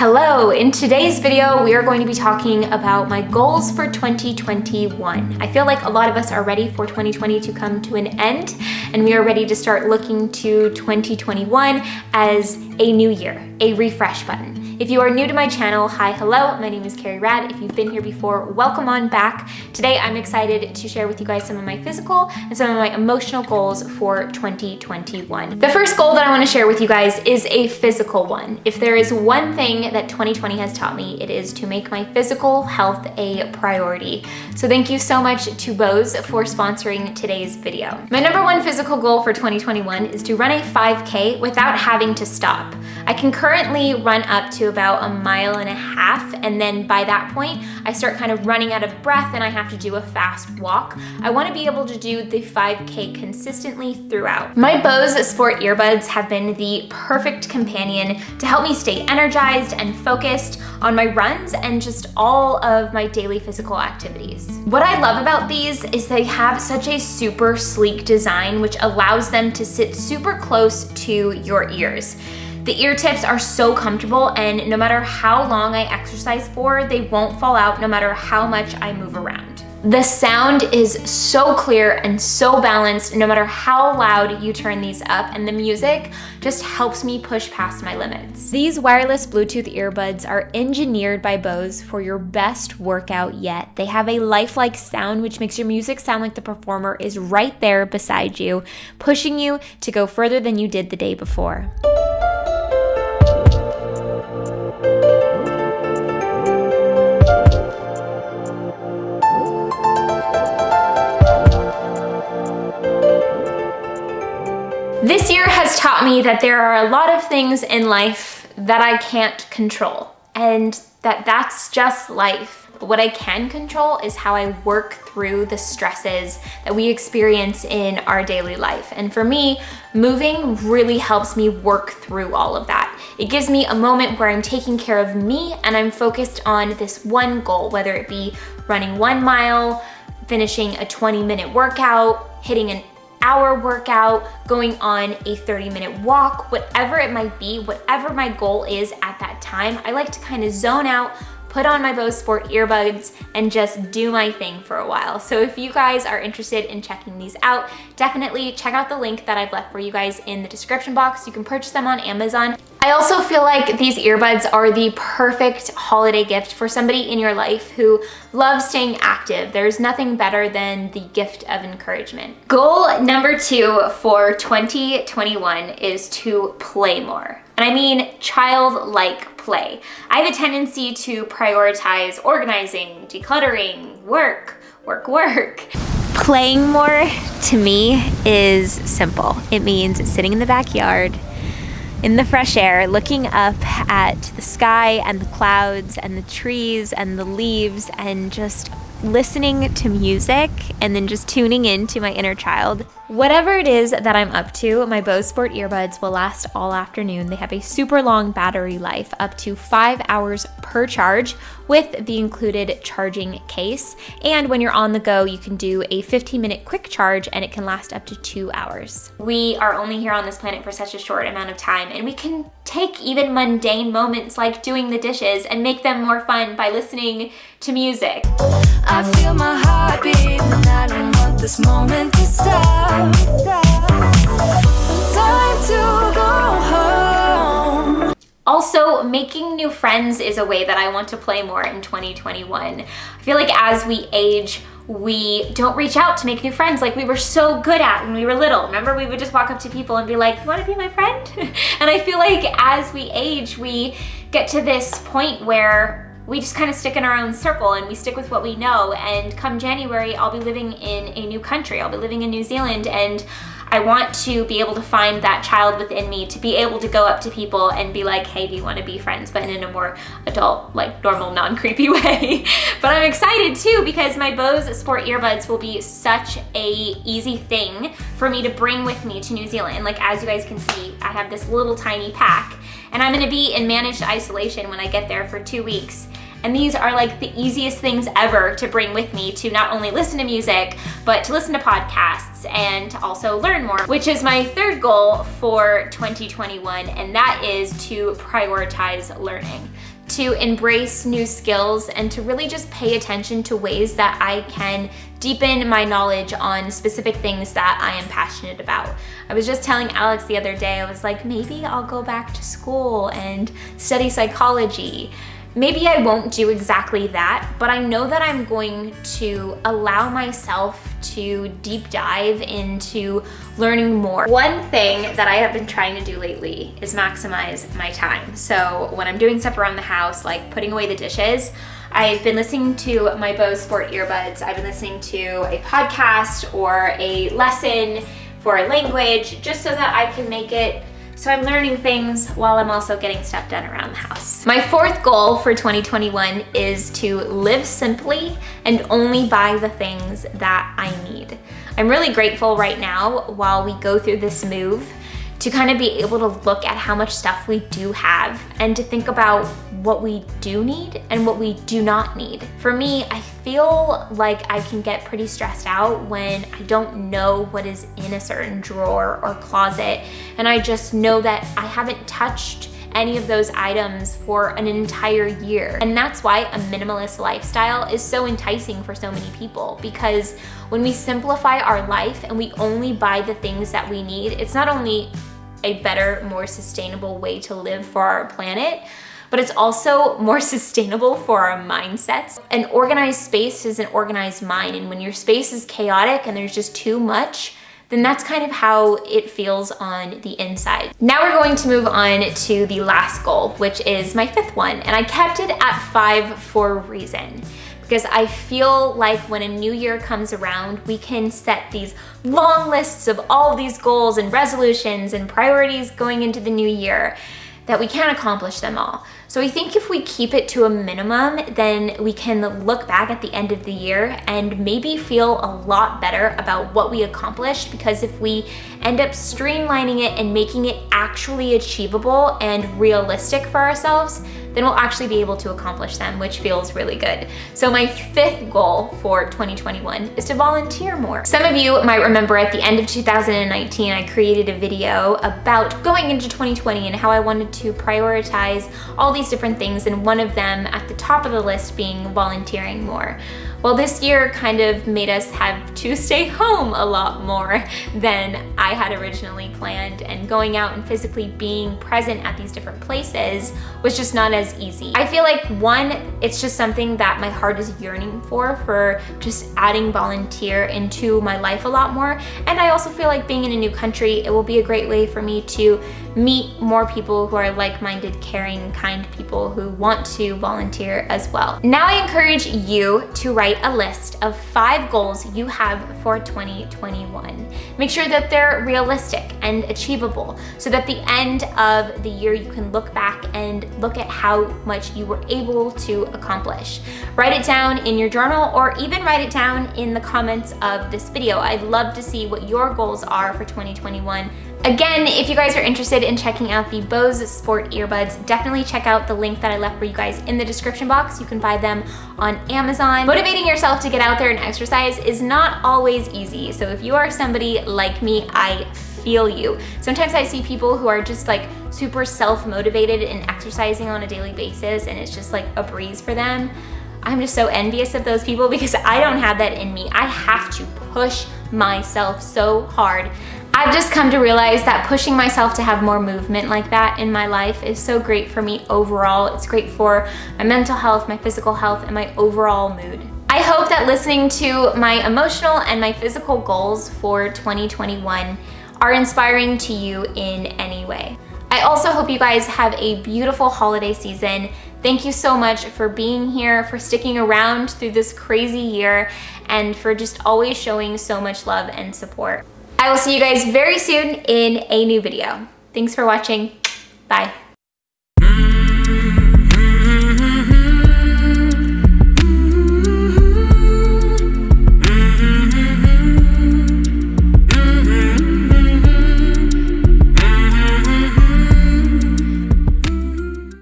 Hello, in today's video, we are going to be talking about my goals for 2021. I feel like a lot of us are ready for 2020 to come to an end, and we are ready to start looking to 2021 as a new year, a refresh button. If you are new to my channel, hi, hello, my name is Carrie Rad. If you've been here before, welcome on back. Today, I'm excited to share with you guys some of my physical and some of my emotional goals for 2021. The first goal that I want to share with you guys is a physical one. If there is one thing that 2020 has taught me, it is to make my physical health a priority. So thank you so much to Bose for sponsoring today's video. My number one physical goal for 2021 is to run a 5K without having to stop. I can currently run up to about 1.5 miles, and then by that point, I start kind of running out of breath and I have to do a fast walk. I want to be able to do the 5K consistently throughout. My Bose Sport Earbuds have been the perfect companion to help me stay energized and focused on my runs and just all of my daily physical activities. What I love about these is they have such a super sleek design, which allows them to sit super close to your ears. The ear tips are so comfortable, and no matter how long I exercise for, they won't fall out no matter how much I move around. The sound is so clear and so balanced no matter how loud you turn these up, and the music just helps me push past my limits. These wireless Bluetooth earbuds are engineered by Bose for your best workout yet. They have a lifelike sound which makes your music sound like the performer is right there beside you, pushing you to go further than you did the day before. This year has taught me that there are a lot of things in life that I can't control, and that's just life. But what I can control is how I work through the stresses that we experience in our daily life. And for me, moving really helps me work through all of that. It gives me a moment where I'm taking care of me and I'm focused on this one goal, whether it be running 1 mile, finishing a 20-minute workout, hitting an hour workout, going on a 30-minute walk, whatever it might be, whatever my goal is at that time, I like to kind of zone out, put on my Bose Sport earbuds, and just do my thing for a while. So if you guys are interested in checking these out, definitely check out the link that I've left for you guys in the description box. You can purchase them on Amazon. I also feel like these earbuds are the perfect holiday gift for somebody in your life who loves staying active. There's nothing better than the gift of encouragement. Goal number 2 for 2021 is to play more. And I mean childlike play. I have a tendency to prioritize organizing, decluttering, work. Playing more to me is simple. It means sitting in the backyard, in the fresh air, looking up at the sky and the clouds and the trees and the leaves and just listening to music and then just tuning into my inner child. Whatever it is that I'm up to, my Bose Sport earbuds will last all afternoon. They have a super long battery life, up to 5 hours per charge with the included charging case. And when you're on the go, you can do a 15-minute quick charge and it can last up to 2 hours. We are only here on this planet for such a short amount of time, and we can take even mundane moments like doing the dishes and make them more fun by listening to music. I feel my heart beat and I don't want this moment to stop. Time to go home. Also, making new friends is a way that I want to play more in 2021. I feel like as we age, we don't reach out to make new friends like we were so good at when we were little. Remember, we would just walk up to people and be like, "You want to be my friend?" And I feel like as we age, we get to this point where we just kind of stick in our own circle and we stick with what we know. And come January, I'll be living in a new country. I'll be living in New Zealand, and I want to be able to find that child within me to be able to go up to people and be like, "Hey, do you want to be friends?" But in a more adult, like normal, non-creepy way. But I'm excited too because my Bose Sport earbuds will be such a easy thing for me to bring with me to New Zealand. Like, as you guys can see, I have this little tiny pack, and I'm gonna be in managed isolation when I get there for 2 weeks. And these are like the easiest things ever to bring with me to not only listen to music, but to listen to podcasts and to also learn more, which is my third goal for 2021, and that is to prioritize learning, to embrace new skills, and to really just pay attention to ways that I can deepen my knowledge on specific things that I am passionate about. I was just telling Alex the other day, I was like, maybe I'll go back to school and study psychology. Maybe I won't do exactly that, but I know that I'm going to allow myself to deep dive into learning more. One thing that I have been trying to do lately is maximize my time. So when I'm doing stuff around the house, like putting away the dishes, I've been listening to my Bose Sport Earbuds. I've been listening to a podcast or a lesson for a language, just so that I can make it so I'm learning things while I'm also getting stuff done around the house. My fourth goal for 2021 is to live simply and only buy the things that I need. I'm really grateful right now, while we go through this move, to kind of be able to look at how much stuff we do have and to think about what we do need and what we do not need. For me, I feel like I can get pretty stressed out when I don't know what is in a certain drawer or closet, and I just know that I haven't touched any of those items for an entire year. And that's why a minimalist lifestyle is so enticing for so many people, because when we simplify our life and we only buy the things that we need, it's not only a better, more sustainable way to live for our planet, but it's also more sustainable for our mindsets. An organized space is an organized mind, and when your space is chaotic and there's just too much, then that's kind of how it feels on the inside. Now we're going to move on to the last goal, which is my fifth one, and I kept it at 5 for a reason. Because I feel like when a new year comes around, we can set these long lists of all of these goals and resolutions and priorities going into the new year that we can't accomplish them all. So I think if we keep it to a minimum, then we can look back at the end of the year and maybe feel a lot better about what we accomplished, because if we end up streamlining it and making it actually achievable and realistic for ourselves, then we'll actually be able to accomplish them, which feels really good. So my fifth goal for 2021 is to volunteer more. Some of you might remember at the end of 2019, I created a video about going into 2020 and how I wanted to prioritize all these different things, and one of them at the top of the list being volunteering more. Well, this year kind of made us have to stay home a lot more than I had originally planned, and going out and physically being present at these different places was just not as easy. I feel like, one, it's just something that my heart is yearning for just adding volunteer into my life a lot more, and I also feel like being in a new country, it will be a great way for me to meet more people who are like-minded, caring, kind people who want to volunteer as well. Now I encourage you to write a list of 5 goals you have for 2021. Make sure that they're realistic and achievable, so that at the end of the year you can look back and look at how much you were able to accomplish. Write it down in your journal, or even write it down in the comments of this video. I'd love to see what your goals are for 2021. Again, if you guys are interested in checking out the Bose Sport Earbuds, definitely check out the link that I left for you guys in the description box. You can buy them on Amazon. Motivating yourself to get out there and exercise is not always easy. So if you are somebody like me, I feel you. Sometimes I see people who are just like super self-motivated and exercising on a daily basis, and it's just like a breeze for them. I'm just so envious of those people, because I don't have that in me. I have to push myself so hard. I've just come to realize that pushing myself to have more movement like that in my life is so great for me overall. It's great for my mental health, my physical health, and my overall mood. I hope that listening to my emotional and my physical goals for 2021 are inspiring to you in any way. I also hope you guys have a beautiful holiday season. Thank you so much for being here, for sticking around through this crazy year, and for just always showing so much love and support. I will see you guys very soon in a new video. Thanks for watching. Bye.